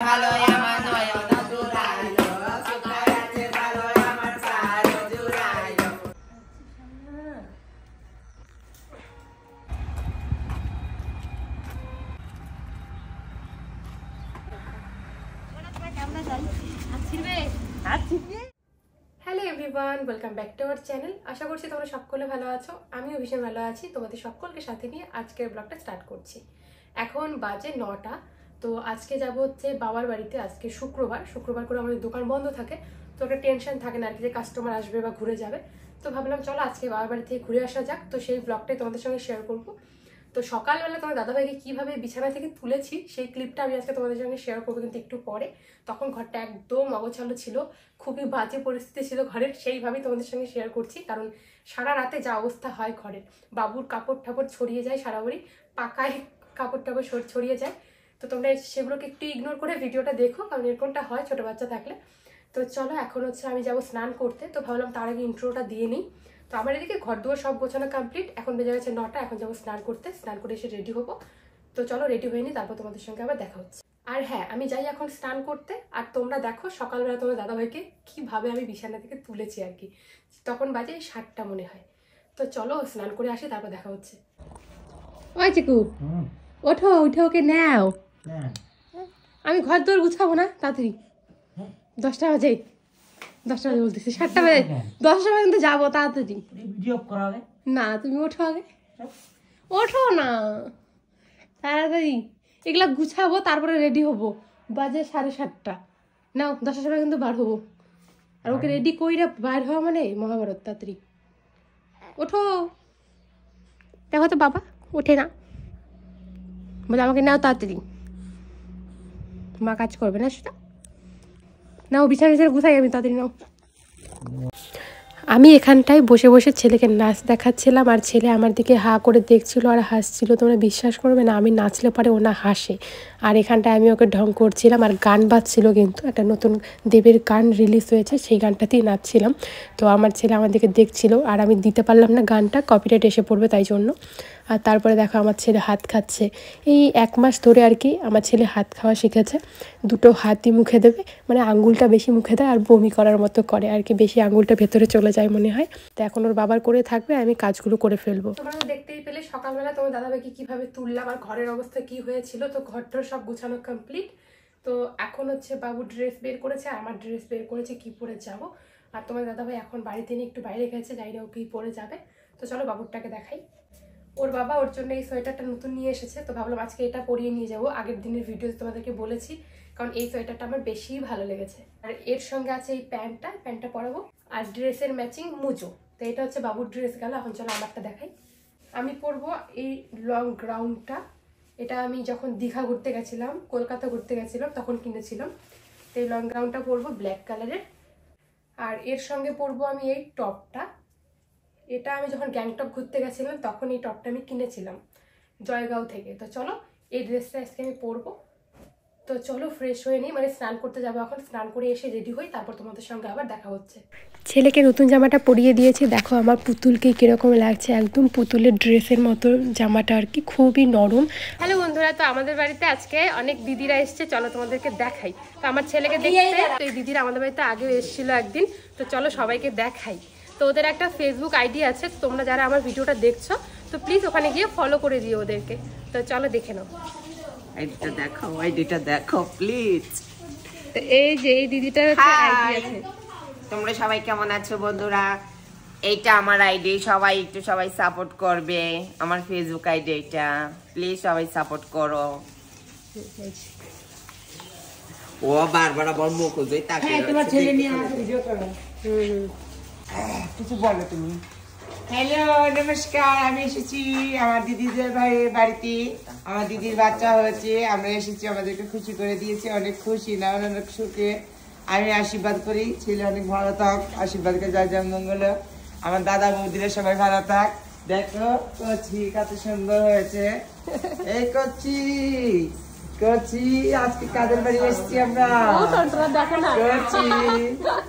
ভালো আমার নয়ন জুড়াইলো সুখায় আছে ভালো আমার প্রাণ জুড়াইলো। Hello everyone, welcome back to our channel. আশা করছি তোমরা সকলে ভালো আছো, আমিও ভীষণ ভালো আছি। তোমাদের সকলকে সাথে নিয়ে আজকের ব্লগটা স্টার্ট করছি। এখন বাজে 9টা। তো আজকে যাব হচ্ছে বাবার বাড়িতে। আজকে শুক্রবার করে আমাদের দোকান বন্ধ থাকে, তো একটা টেনশন থাকে না আর কি যে কাস্টমার আসবে বা ঘুরে যাবে। তো ভাবলাম চলো আজকে বাবার বাড়ি থেকে ঘুরে আসা যাক। তো সেই ব্লগটাই তোমাদের সঙ্গে শেয়ার করবো। তো সকালবেলা তোমার দাদাভাইকে কীভাবে বিছানা থেকে তুলেছি সেই ক্লিপটা আমি আজকে তোমাদের সঙ্গে শেয়ার করবো, কিন্তু একটু পরে। তখন ঘরটা একদম অগোছালো ছিল, খুবই বাজে পরিস্থিতি ছিল ঘরের, সেইভাবেই তোমাদের সঙ্গে শেয়ার করছি। কারণ সারা রাতে যা অবস্থা হয় ঘরের, বাবুর কাপড় টাপড় ছড়িয়ে যায় সারা বাড়ি, পাকায় কাপড় টাপড় ছড়িয়ে যায়। তো তোমরা সেগুলোকে একটু ইগনোর করে ভিডিওটা দেখো, কারণ এরকমটা হয় ছোটো বাচ্চা থাকলে। তো চলো এখন হচ্ছে আমি যাবো স্নান করতে। তো ভাবলাম তার আগে ইন্ট্রোটা দিয়ে নিই। তো আমার এদিকে ঘর দুয়ার সব গোছানো কমপ্লিট, এখন বেজে গেছে 9টা। এখন যাবো স্নান করতে, স্নান করে এসে রেডি হবো। তো চলো রেডি হয়ে নিই, তারপর তোমাদের সঙ্গে আবার দেখা হচ্ছে। আর হ্যাঁ, আমি যাই এখন স্নান করতে, আর তোমরা দেখো সকালবেলা তোমার দাদাভাইকে কিভাবে আমি বিছানা থেকে তুলেছি আর কি। তখন বাজে 7টা মনে হয়। তো চলো স্নান করে আসি, তারপর দেখা হচ্ছে। ওই চিকু, ওঠো, উঠে ওকে নাও। আমি ঘর দুয়ার গুছাবো না, তাড়াতাড়ি 10টা বাজে। 10টা বাজে বলতেছি, 7টা বাজে, 10টা বাজে কিন্তু যাবো তাড়াতাড়ি। না তুমি ওঠো আগে, ওঠো না তাড়াতাড়ি, এগুলা গুছাবো তারপরে রেডি হবো। বাজে 7:30। নাও 10টার সময় কিন্তু বার হবো, আর ওকে রেডি কইরা বার হওয়া মানে মহাভারত। তাড়াতাড়ি ওঠো। দেখো তো বাবা ওঠে না, বলে আমাকে নাও তাড়াতাড়ি, মা কাজ করবে না সেটা। নাও বিছানা গুছাই আমি, তাড়াতাড়ি নাও। আমি এখানটায় বসে বসে ছেলেকে নাচ দেখাচ্ছিলাম, আর ছেলে আমার দিকে হা করে দেখছিল আর হাসছিল। তোমরা বিশ্বাস করবে না, আমি নাচলে পরে ও না হাসে, আর এখানটায় আমি ওকে ঢং করছিলাম। আর গান বাজছিল, কিন্তু একটা নতুন দেবের গান রিলিজ হয়েছে, সেই গানটাতেই নাচছিলাম। তো আমার ছেলে আমার দিকে দেখছিল, আর আমি দিতে পারলাম না গানটা, কপিরাইট এসে পড়বে তাই জন্য। আর তারপরে দেখো আমার ছেলে হাত খাচ্ছে। এই 1 মাস ধরে আর কি আমার ছেলে হাত খাওয়া শিখেছে। দুটো হাতই মুখে দেবে, মানে আঙ্গুলটা বেশি মুখে দেয় আর বমি করার মতো করে আর কি, বেশি আঙ্গুলটা ভেতরে চলে যায় মনে হয়। তো এখন ওর বাবার করে থাকবে, আমি কাজগুলো করে ফেলবো। তোমরা দেখতেই পেলে সকালবেলা তোমার দাদাভাইকে কিভাবে তুললাম আর ঘরের অবস্থা কি হয়েছিল। তো ঘরটার সব গুছানো কমপ্লিট। তো এখন হচ্ছে বাবু ড্রেস বের করেছে, আমার ড্রেস বের করেছে কি পরে যাব। আর তোমার দাদাভাই এখন বাড়িতে নিয়ে একটু বাইরে গেছে, জানি না ও কি পরে যাবে। তো চলো বাবুরটাকে দেখাই। ওর বাবা ওর জন্য এই সোয়েটারটা নতুন নিয়ে এসেছে, তো ভাবলাম আজকে এটা পরিয়ে নিয়ে যাবো। আগের দিনের ভিডিওতে তোমাদেরকে বলেছি, কারণ এই সোয়েটারটা আমার বেশি ভালো লেগেছে। আর এর সঙ্গে আছে এই প্যান্টটা পরাবো, আর ড্রেসের ম্যাচিং মুজো। তো এটা হচ্ছে বাবুর ড্রেস গেল। এখন চলো আমারটা দেখাই। আমি পরবো এই লং গ্রাউন্ডটা। এটা আমি যখন দীঘা ঘুরতে গেছিলাম, কলকাতা ঘুরতে গেছিলাম, তখন কিনেছিলাম। তো এই লং গ্রাউন্ডটা পরবো ব্ল্যাক কালারের। আর এর সঙ্গে পরবো আমি এই টপটা। এটা আমি যখন গ্যাংটক ঘুরতে গেছিলাম তখন এই টপটা আমি কিনেছিলাম জয়গাঁও থেকে। তো চলো এই ড্রেসটা আজকে আমি পরবো। তো চলো ফ্রেশ হয়ে নিই, মানে স্নান করতে যাবো এখন। স্নান করে এসে রেডি হই, তারপর তোমাদের সঙ্গে আবার দেখা হচ্ছে। ছেলেকে নতুন জামাটা পরিয়ে দিয়েছি, দেখো আমার পুতুলকে কীরকম লাগছে, একদম পুতুলের ড্রেসের মতো জামাটা আর কি, খুবই নরম। হ্যালো বন্ধুরা, তো আমাদের বাড়িতে আজকে অনেক দিদিরা এসছে, চলো তোমাদেরকে দেখাই। তো আমার ছেলেকে দেখতে, তো এই দিদিরা আমাদের বাড়িতে আগেও এসেছিলো একদিন। তো চলো সবাইকে দেখাই। তো ওদের একটা ফেসবুক আইডি আছে, তোমরা যারা আমার ভিডিওটা দেখছো তো প্লিজ ওখানে গিয়ে ফলো করে দিও ওদেরকে। তো চলো দেখে নাও, আইডিটা দেখো প্লিজ। তো এই যে এই দিদিটার একটা আইডি আছে। তোমরা সবাই কেমন আছো বন্ধুরা? এইটা আমার আইডি, সবাই সাপোর্ট করবে। আমার ফেসবুক আইডি এটা, প্লিজ সবাই সাপোর্ট করো। ও বারবার আবার মুখ খুঁজে তাকে। তোমার ছেলে নিয়ে আমার ভিডিও করো। কিছু বলো তুমি। হ্যালো নমস্কার, আমি এসেছি আমার দিদিদের বাড়িতে। আমার দিদির বাচ্চা হয়েছে, আমরা এসেছি, আমাদেরকে খুশি করে দিয়েছে, অনেক খুশি না অনেক সুখে। আমি আশীর্বাদ করি ছেলে অনেক ভালো থাক, আশীর্বাদকে জয় জয় মঙ্গল। আমার দাদা বৌদিরা সবাই ভালো থাক। দেখো কচি কত সুন্দর হয়েছে, এই কচি আজকে কাদের বাড়ি এসছি আমরা,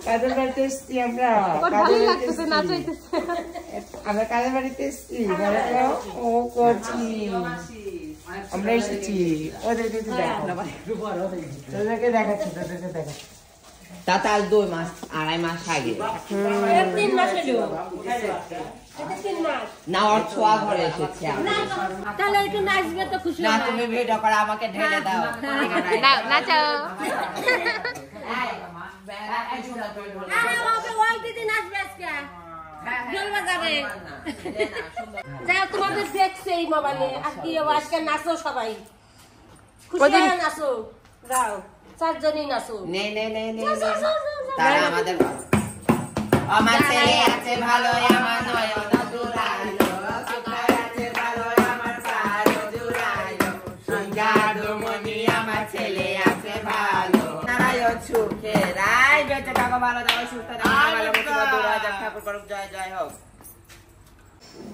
কাদের বাড়িতে এসছি আমরা, কাদের বাড়িতে এসছি ও কচি। আমরা এসেছি ওদেরকে দেখাচ্ছি তাতে আজ 2 মাস 2.5 মাস আগে 3 মাস হলো না ওর ছোঁয়া ঘরে এসেছি তাহলে একটু নাচবে তো খুশি না তুমি ভিডিও করে আমাকে ঢেলে দাও নাচো আরে বাবা ওই দিদি নাচবে আজকে জলবা যাবে যাও তোমাদের দেখছে এই মোবাইলে আজকে নাচো সবাই খুশি হয়ে নাচো যাও 4 জনই নাচো নে তারা আমাদের আমার ছেলে আছে ভালো আমার নয়ন জুড়াইলো সুতার আছে ভালো আমার সারো জুড়াইলো সঙ্গাদমনি আমার ছেলে আছে ভালো নারায়ণ সুখে রাই বেঁচে থাকো ভালো থাকো সুস্থ থাকো ভালো মুসিবত দূর হয়ে যাক ঠাকুর করুক জয় জয় হোক।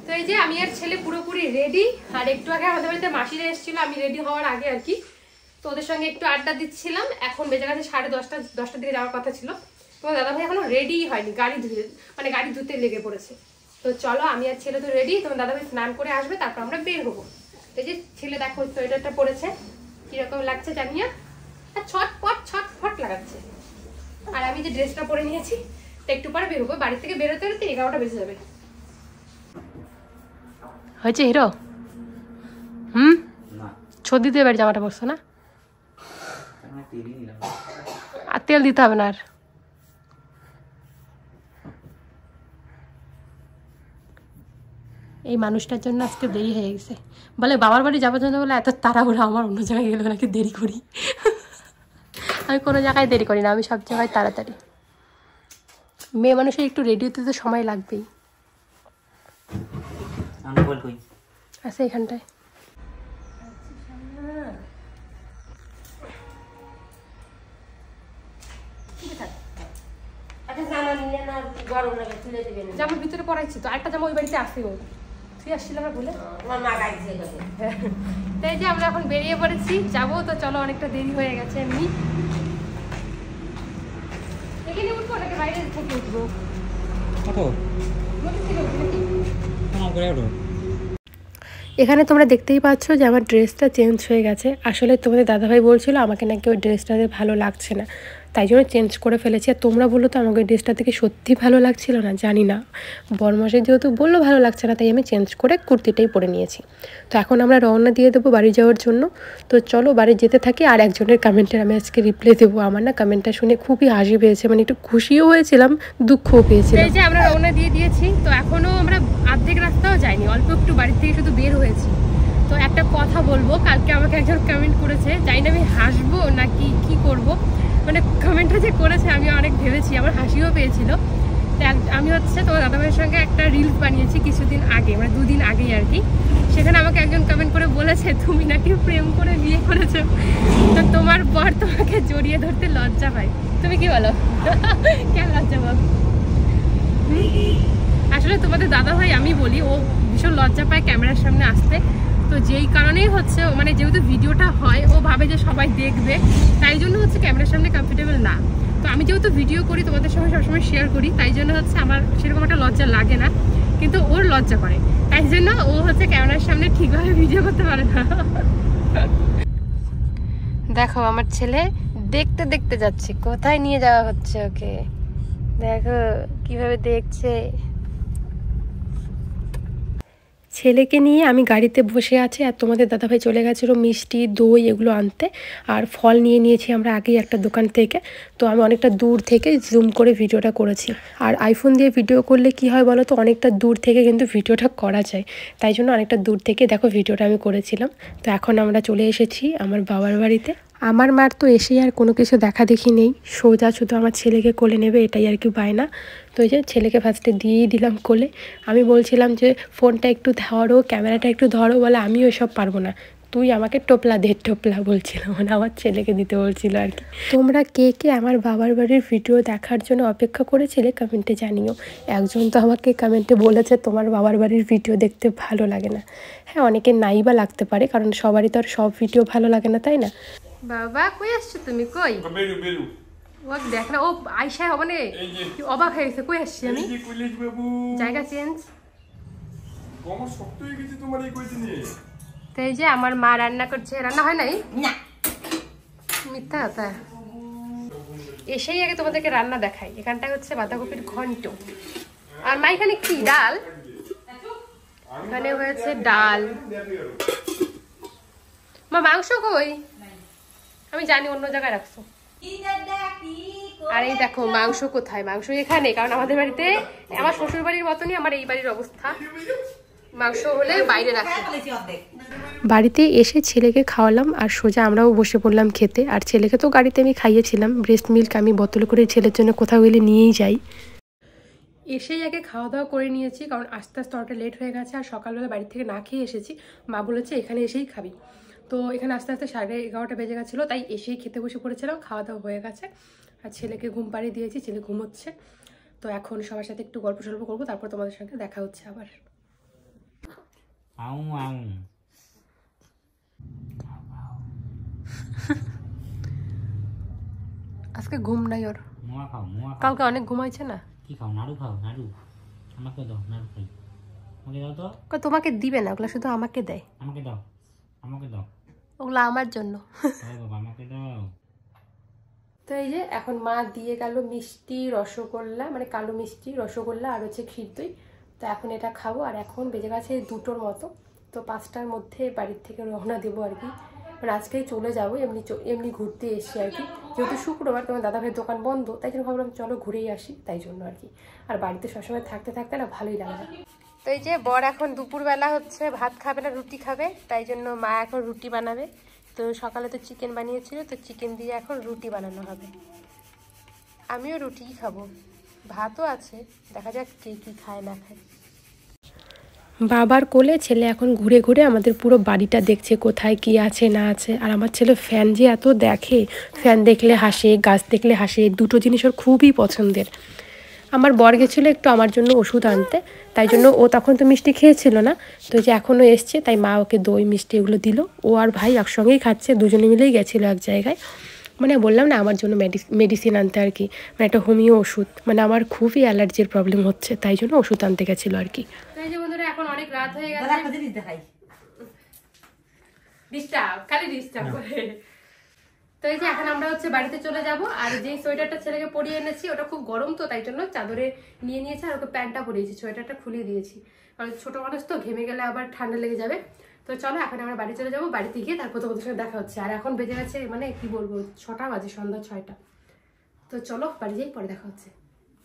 তো এই যে আমি আর ছেলে পুরোপুরি রেডি আর একটু আগে আমাদের বাড়িতে মাসিরা এসেছিল আমি রেডি হওয়ার আগে আর কি তো ওদের সঙ্গে একটু আড্ডা দিচ্ছিলাম এখন বেজে গেছে 10:30 দিকে যাওয়ার কথা ছিল তো দাদাভাই এখনো রেডি হয়নি গাড়ি ধুতে লেগে পড়েছে তো চলো আমি আর ছেলে তো রেডি তোমার দাদাভাই স্নান করে আসবে তারপর আমরা বের হবো এই যে ছেলে দেখো সোয়েটারটা পরেছে কিরকম লাগছে জানিয়া আর ছটফট লাগাচ্ছে আর আমি যে ড্রেসটা পরে নিয়েছি তো একটু পরে বের হবো বাড়ি থেকে বেরোতে 11টা বেজে যাবে হয়েছে হিরো ছদি দিয়ে বাড়ি জামাটা পরছো না আর তেল দিতে হবে না আর এই মানুষটার জন্য আজকে দেরি হয়ে গেছে বলে বাবার বাড়ি যাওয়ার জন্য বলে এত তাড়াহুড়া আমার অন্য জায়গায় গেলে নাকি দেরি করি আমি কোনো জায়গায় দেরি করি না আমি সব জায়গায় তাড়াতাড়ি মেয়ে মানুষের একটু রেডি হতে তো সময় লাগবেই আচ্ছা এখানটায় জামা ভিতরে পড়াইছি তো আরেকটা জামা ওই বাড়িতে আসি ও তুই আসছিল না বলে তাই যে আমরা এখন বেরিয়ে পড়েছি যাবো তো চলো অনেকটা দেরি হয়ে গেছে এমনি এখানে উঠবো নাকি বাইরে থেকে উঠবো এখানে তোমরা দেখতেই পাচ্ছ যে আমার ড্রেসটা চেঞ্জ হয়ে গেছে আসলে তোমাদের দাদাভাই বলছিল আমাকে নাকি ওই ড্রেসটাতে ভালো লাগছে না তাই জন্য চেঞ্জ করে ফেলেছি আর তোমরা বলো তো আমাকে ড্রেসটা থেকে সত্যি ভালো লাগছিল না জানি না বরমাসে যেহেতু বললো ভালো লাগছে না তাই আমি চেঞ্জ করে কুর্তিটাই পরে নিয়েছি তো এখন আমরা রওনা দিয়ে দেবো বাড়ি যাওয়ার জন্য তো চলো বাড়ি যেতে থাকি আর একজনের কমেন্টের আমি আজকে রিপ্লাই দেবো আমার না কমেন্টটা শুনে খুবই হাসি পেয়েছে মানে একটু খুশিও হয়েছিলাম দুঃখও পেয়েছিলাম এই যে আমরা রওনা দিয়ে দিয়েছি তো এখনও আমরা অর্ধেক রাস্তাও যাইনি অল্প একটু বাড়ি থেকে শুধু বের হয়েছি তো একটা কথা বলবো কালকে আমাকে একজন কমেন্ট করেছে জানি না আমি হাসবো নাকি কি করব মানে কমেন্টটা যে করেছে আমি অনেক ভেবেছি আমার হাসিও পেয়েছিল আমি হচ্ছে তোমার দাদাভাইয়ের সঙ্গে একটা রিলস বানিয়েছি কিছুদিন আগে মানে 2 দিন আগেই আর কি সেখানে আমাকে একজন কমেন্ট করে বলেছে তুমি নাকি প্রেম করে বিয়ে করেছো তো তোমার পর তোমাকে জড়িয়ে ধরতে লজ্জা পায় তুমি কি বলো কেন লজ্জা পাও আসলে তোমাদের দাদাভাই আমি বলি ও ভীষণ লজ্জা পায় ক্যামেরার সামনে আসতে তো যেই কারণেই হচ্ছে মানে যেহেতু ভিডিওটা হয় ও ভাবে যে সবাই দেখবে তাই জন্য হচ্ছে ক্যামেরার সামনে কমফোর্টেবল না তো আমি যেহেতু ভিডিও করি তোমাদের সঙ্গে সবসময় শেয়ার করি তাই জন্য হচ্ছে আমার সেরকম একটা লজ্জা লাগে না কিন্তু ওর লজ্জা করে তাই জন্য ও হচ্ছে ক্যামেরার সামনে ঠিকভাবে ভিডিও করতে পারে না দেখো আমার ছেলে দেখতে দেখতে যাচ্ছে কোথায় নিয়ে যাওয়া হচ্ছে ওকে দেখো কিভাবে দেখছে ছেলেকে নিয়ে আমি গাড়িতে বসে আছি আর তোমাদের দাদাভাই চলে গেছিলো মিষ্টি দই এগুলো আনতে আর ফল নিয়ে নিয়েছি আমরা আগেই একটা দোকান থেকে তো আমি অনেকটা দূর থেকে জুম করে ভিডিওটা করেছি আর আইফোন দিয়ে ভিডিও করলে কি হয় বলো তো অনেকটা দূর থেকে কিন্তু ভিডিওটা করা যায় তাই জন্য অনেকটা দূর থেকে দেখো ভিডিওটা আমি করেছিলাম তো এখন আমরা চলে এসেছি আমার বাবার বাড়িতে আমার মার তো এসেই আর কোনো কিছু দেখা দেখি নেই সোজা শুধু আমার ছেলেকে কোলে নেবে এটাই আর কি বায়না তো এই যে ছেলেকে ফার্স্টে দিয়েই দিলাম কোলে আমি বলছিলাম যে ফোনটা একটু ধরো ক্যামেরাটা একটু ধরো বলে আমি ওইসব পারবো না তুই আমাকে টোপলা বলছিল মানে আমার ছেলেকে দিতে বলছিল আর কি তোমরা কে কে আমার বাবার বাড়ির ভিডিও দেখার জন্য অপেক্ষা করেছিলে কমেন্টে জানিও একজন তো আমাকে কমেন্টে বলেছে তোমার বাবার বাড়ির ভিডিও দেখতে ভালো লাগে না হ্যাঁ অনেকে নাই বা লাগতে পারে কারণ সবারই তো আর সব ভিডিও ভালো লাগে না তাই না বাবা কই আসছো তুমি কই বেরু ও দেখ না ও আইসা হবে না অবাক হয়ে গেছে কই আসছি আমি জায়গা চেঞ্জ কম শক্ত হয়ে গেছে তোমার এই কই দিনে তো এই যে আমার মা রান্না করছে, রান্না হয় নাই না মিথ্যা কথা। এসেই আগে তোমাদেরকে রান্না দেখাই। এখানটা হচ্ছে বাঁধাকপির ঘন্ট, আর মা এখানে কি ডাল, এখানে হয়েছে ডাল। মা মাংস কই? আমি জানি অন্য জায়গায় রাখছো। আর এই দেখো মাংস কোথায়, মাংস এখানে, কারণ আমাদের বাড়িতে আমার শ্বশুর বাড়ির মতনই আমার এই বাড়ির অবস্থা, মাংস হলে বাইরে রাখে। বাড়িতে এসে ছেলেকে খাওয়ালাম আর সোজা আমরাও বসে পড়লাম খেতে। আর ছেলেকে তো গাড়িতে আমি খাইয়েছিলাম, ব্রেস্ট মিল্ক আমি বোতলে করে ছেলের জন্য কোথাও গেলে নিয়েই যাই। এসেই আগে খাওয়া দাওয়া করে নিয়েছি, কারণ আস্তে আস্তে অনেকটা লেট হয়ে গেছে আর সকালবেলা বাড়ি থেকে না খেয়ে এসেছি। মা বলেছে এখানে এসেই খাবি, তো এখানে আস্তে আস্তে 11:30 বেজে গেছিলো, তাই এসেই খেতে বসে পড়েছিলাম। খাওয়া দাওয়া হয়ে গেছে আর ছেলেকে ঘুম পাড়িয়ে দিয়েছি, ছেলে ঘুমোচ্ছে। তো এখন সবার সাথে একটু গল্প সল্প করবো, তারপর তোমাদের সঙ্গে দেখা হচ্ছে আবার। আজকে ঘুম নাই ওর, কালকে অনেক ঘুমাইছে না। কি খাও? নাড়ু খাও? নাড়ু আমাকে দাও, নাড়ু খাই। আমাকে দাও তো। তোমাকে দিবে না, ওগুলো শুধু আমাকে দেয়। আমাকে দাও, আমাকে দাও। ওগুলো আমার জন্য। বাবা আমাকে দাও। তো এই যে এখন মা দিয়ে গেল মিষ্টি রসগোল্লা, মানে কালো মিষ্টি রসগোল্লা আর হচ্ছে ক্ষীর দই। তো এখন এটা খাবো। আর এখন বেজে গেছে 2টোর মতো, তো 5টার মধ্যে বাড়ির থেকে রওনা দেবো আর কি। মানে আজকেই চলে যাবো, এমনি ঘুরতে এসছি আর কি। যেহেতু শুক্রবার, তোমার দাদাভাইয়ের দোকান বন্ধ, তাই জন্য ভাবলাম চলো ঘুরেই আসি, তাই জন্য আর কি। আর বাড়িতে সবসময় থাকতে থাকতে না ভালোই লাগে না। তো এই যে বর এখন দুপুরবেলা হচ্ছে ভাত খাবে না, রুটি খাবে, তাই জন্য মা এখন রুটি বানাবে। তো সকালে তো চিকেন বানিয়েছিল, তো চিকেন দিয়ে এখন রুটি বানানো হবে। আমিও রুটিই খাবো, ভাতও আছে, দেখা যাক কে কি খায় না খায়। বাবার কোলে ছেলে এখন ঘুরে ঘুরে আমাদের পুরো বাড়িটা দেখছে, কোথায় কি আছে না আছে। আর আমার ছেলে ফ্যান যে এত দেখে, ফ্যান দেখলে হাসে, গাছ দেখলে হাসে, 2টো জিনিস ওর খুবই পছন্দের। আমার বর গেছিলো একটু আমার জন্য ওষুধ আনতে, তাই জন্য ও তখন তো মিষ্টি খেয়েছিল না, তো যে এখনও এসছে, তাই মা ওকে দই মিষ্টি এগুলো দিল। ও আর ভাই একসঙ্গেই খাচ্ছে, দুজনে মিলেই গেছিলো এক জায়গায়। মানে বললাম না আমার জন্য মেডিসিন আনতে আর কি, মানে একটা হোমিও ওষুধ, মানে আমার খুবই অ্যালার্জির প্রবলেম হচ্ছে, তাই জন্য ওষুধ আনতে গেছিলো আর কি। তাই যে বন্ধুরা এখন অনেক রাত হয়ে গেছে, ডিস্টার্ব খালি ডিস্টার্ব করে। তো এই যে এখন আমরা হচ্ছে বাড়িতে চলে যাব। আর যে সোয়েটারটা ছেলেকে পরিয়ে এনেছি ওটা খুব গরম, তো তাই জন্য চাদরে নিয়ে নিয়েছি আর ওকে প্যান্টটা পরিয়েছি, সোয়েটারটা খুলিয়ে দিয়েছি, কারণ ছোট মানুষ তো ঘেমে গেলে আবার ঠান্ডা লেগে যাবে। তো চলো এখন আমরা বাড়ি চলে যাবো, বাড়িতে গিয়ে তারপর তোমাদের সঙ্গে দেখা হচ্ছে। আর এখন বেজে গেছে মানে কি বলবো, 6টা বাজে, সন্ধ্যা 6টা। তো চলো বাড়ি যাই, পরে দেখা হচ্ছে।